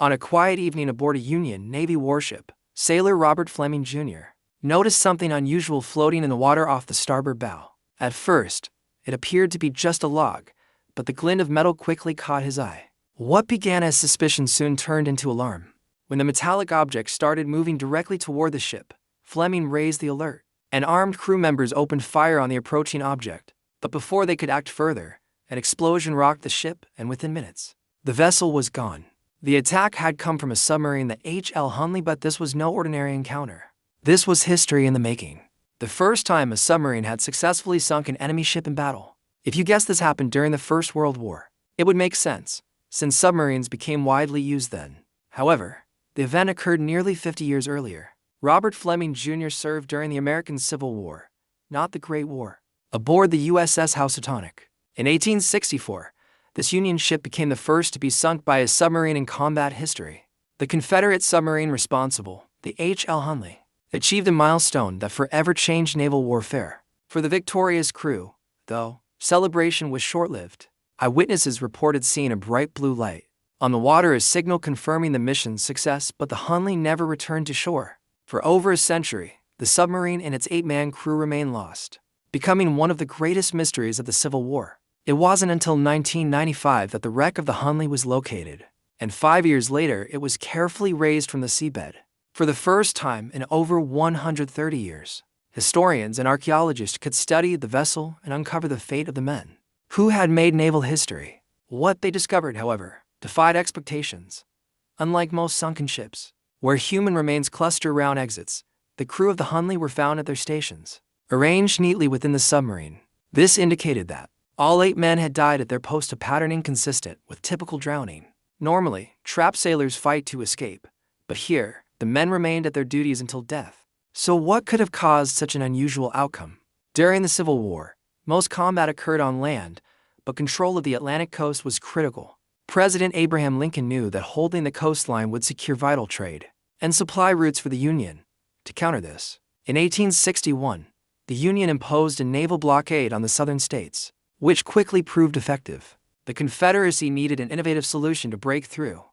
On a quiet evening aboard a Union Navy warship, sailor Robert Fleming Jr. noticed something unusual floating in the water off the starboard bow. At first, it appeared to be just a log, but the glint of metal quickly caught his eye. What began as suspicion soon turned into alarm. When the metallic object started moving directly toward the ship, Fleming raised the alert, and armed crew members opened fire on the approaching object. But before they could act further, an explosion rocked the ship, and within minutes, the vessel was gone. The attack had come from a submarine, the HL Hunley, but this was no ordinary encounter. This was history in the making. The first time a submarine had successfully sunk an enemy ship in battle. If you guessed this happened during the First World War, it would make sense, since submarines became widely used then. However, the event occurred nearly 50 years earlier. Robert Fleming Jr. served during the American Civil War, not the Great War, aboard the USS Housatonic. In 1864, this Union ship became the first to be sunk by a submarine in combat history. The Confederate submarine responsible, the HL Hunley, achieved a milestone that forever changed naval warfare. For the victorious crew, though, celebration was short-lived. Eyewitnesses reported seeing a bright blue light on the water, a signal confirming the mission's success, but the Hunley never returned to shore. For over a century, the submarine and its 8-man crew remained lost, becoming one of the greatest mysteries of the Civil War. It wasn't until 1995 that the wreck of the Hunley was located, and 5 years later it was carefully raised from the seabed. For the first time in over 130 years, historians and archaeologists could study the vessel and uncover the fate of the men who had made naval history. What they discovered, however, defied expectations. Unlike most sunken ships, where human remains cluster around exits, the crew of the Hunley were found at their stations, arranged neatly within the submarine. This indicated that all 8 men had died at their post, a pattern inconsistent with typical drowning. Normally, trapped sailors fight to escape, but here, the men remained at their duties until death. So what could have caused such an unusual outcome? During the Civil War, most combat occurred on land, but control of the Atlantic coast was critical. President Abraham Lincoln knew that holding the coastline would secure vital trade and supply routes for the Union. To counter this, in 1861, the Union imposed a naval blockade on the southern states, which quickly proved effective. The Confederacy needed an innovative solution to break through.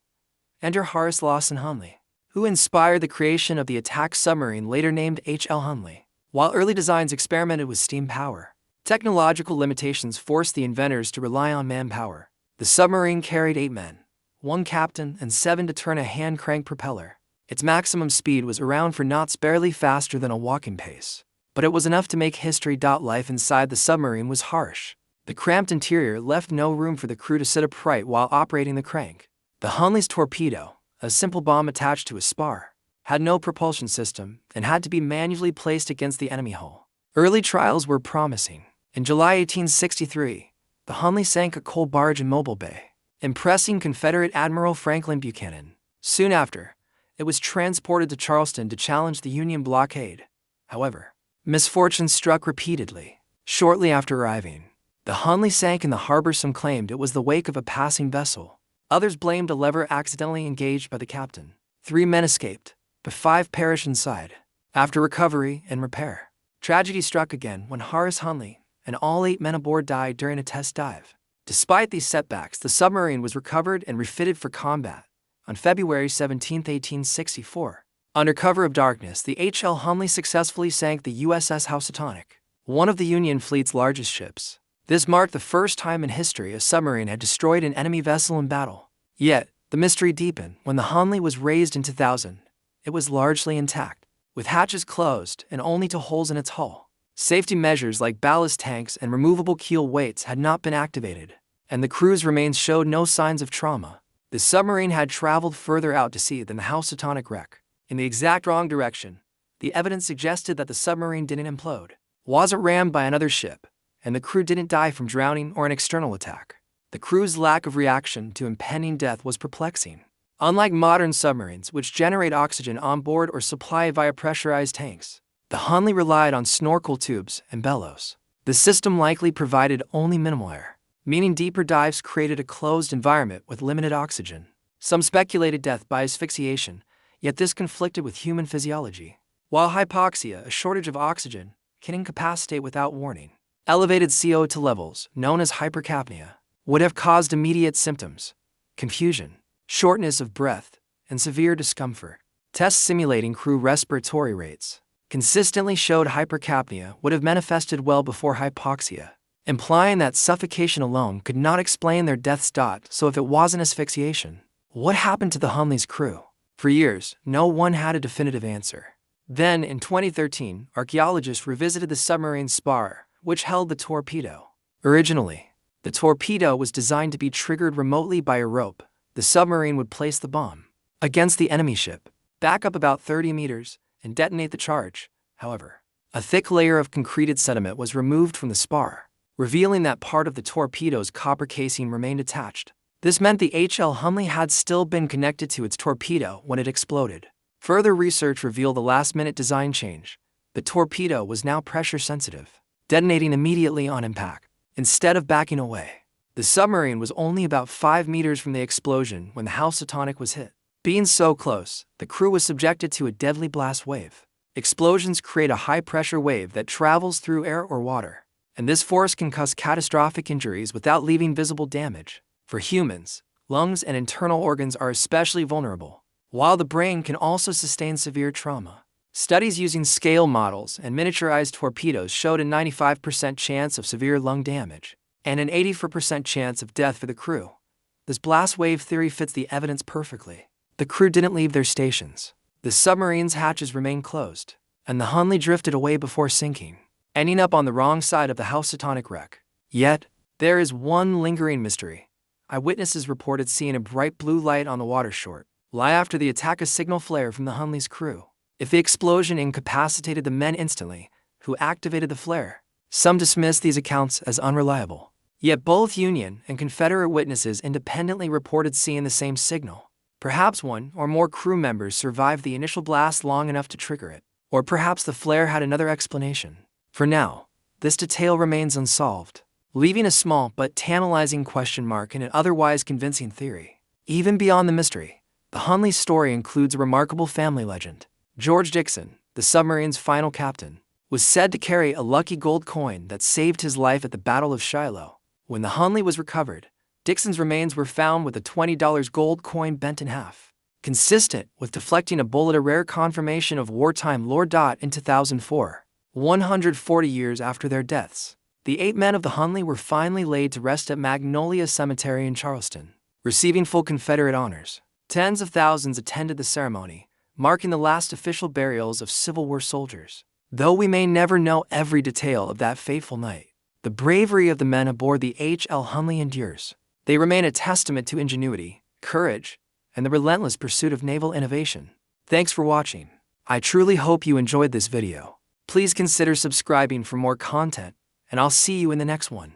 Enter Horace Lawson Hunley, who inspired the creation of the attack submarine later named HL Hunley. While early designs experimented with steam power, technological limitations forced the inventors to rely on manpower. The submarine carried 8 men, 1 captain, and 7 to turn a hand-crank propeller. Its maximum speed was around 4 knots, barely faster than a walking pace. But it was enough to make history. Life inside the submarine was harsh. The cramped interior left no room for the crew to sit upright while operating the crank. The Hunley's torpedo, a simple bomb attached to a spar, had no propulsion system and had to be manually placed against the enemy hull. Early trials were promising. In July 1863, the Hunley sank a coal barge in Mobile Bay, impressing Confederate Admiral Franklin Buchanan. Soon after, it was transported to Charleston to challenge the Union blockade. However, misfortune struck repeatedly. Shortly after arriving, the Hunley sank in the harbor. Some claimed it was the wake of a passing vessel. Others blamed a lever accidentally engaged by the captain. 3 men escaped, but 5 perished inside. After recovery and repair, tragedy struck again when Horace Hunley and all 8 men aboard died during a test dive. Despite these setbacks, the submarine was recovered and refitted for combat. On February 17, 1864, under cover of darkness, the HL Hunley successfully sank the USS Housatonic, one of the Union fleet's largest ships. This marked the first time in history a submarine had destroyed an enemy vessel in battle. Yet, the mystery deepened when the Hunley was raised in 2000. It was largely intact, with hatches closed and only 2 holes in its hull. Safety measures like ballast tanks and removable keel weights had not been activated, and the crew's remains showed no signs of trauma. The submarine had traveled further out to sea than the Housatonic wreck, in the exact wrong direction. The evidence suggested that the submarine didn't implode, wasn't rammed by another ship, and the crew didn't die from drowning or an external attack. The crew's lack of reaction to impending death was perplexing. Unlike modern submarines, which generate oxygen on board or supply via pressurized tanks, the Hunley relied on snorkel tubes and bellows. The system likely provided only minimal air, meaning deeper dives created a closed environment with limited oxygen. Some speculated death by asphyxiation, yet this conflicted with human physiology. While hypoxia, a shortage of oxygen, can incapacitate without warning, elevated CO2 levels, known as hypercapnia, would have caused immediate symptoms: confusion, shortness of breath, and severe discomfort. Tests simulating crew respiratory rates consistently showed hypercapnia would have manifested well before hypoxia, implying that suffocation alone could not explain their deaths. So if it wasn't asphyxiation, what happened to the Hunley's crew? For years, no one had a definitive answer. Then, in 2013, archaeologists revisited the submarine's spar, which held the torpedo. Originally, the torpedo was designed to be triggered remotely by a rope. The submarine would place the bomb against the enemy ship, back up about 30 meters, and detonate the charge. However, a thick layer of concreted sediment was removed from the spar, revealing that part of the torpedo's copper casing remained attached. This meant the HL Hunley had still been connected to its torpedo when it exploded. Further research revealed a last-minute design change. The torpedo was now pressure-sensitive, detonating immediately on impact, instead of backing away. The submarine was only about 5 meters from the explosion when the Housatonic was hit. Being so close, the crew was subjected to a deadly blast wave. Explosions create a high-pressure wave that travels through air or water, and this force can cause catastrophic injuries without leaving visible damage. For humans, lungs and internal organs are especially vulnerable, while the brain can also sustain severe trauma. Studies using scale models and miniaturized torpedoes showed a 95% chance of severe lung damage and an 84% chance of death for the crew. This blast wave theory fits the evidence perfectly. The crew didn't leave their stations. The submarine's hatches remained closed, and the Hunley drifted away before sinking, ending up on the wrong side of the Housatonic wreck. Yet, there is one lingering mystery. Eyewitnesses reported seeing a bright blue light on the water short lie after the attack, a signal flare from the Hunley's crew. If the explosion incapacitated the men instantly, who activated the flare? Some dismiss these accounts as unreliable. Yet both Union and Confederate witnesses independently reported seeing the same signal. Perhaps one or more crew members survived the initial blast long enough to trigger it, or perhaps the flare had another explanation. For now, this detail remains unsolved, leaving a small but tantalizing question mark in an otherwise convincing theory. Even beyond the mystery, the Hunley story includes a remarkable family legend. George Dixon, the submarine's final captain, was said to carry a lucky gold coin that saved his life at the Battle of Shiloh. When the Hunley was recovered, Dixon's remains were found with a $20 gold coin bent in half. Consistent with deflecting a bullet, a rare confirmation of wartime lore. In 2004, 140 years after their deaths, the 8 men of the Hunley were finally laid to rest at Magnolia Cemetery in Charleston, receiving full Confederate honors. Tens of thousands attended the ceremony, marking the last official burials of Civil War soldiers. Though we may never know every detail of that fateful night, the bravery of the men aboard the HL Hunley endures. They remain a testament to ingenuity, courage, and the relentless pursuit of naval innovation. Thanks for watching. I truly hope you enjoyed this video. Please consider subscribing for more content, and I'll see you in the next one.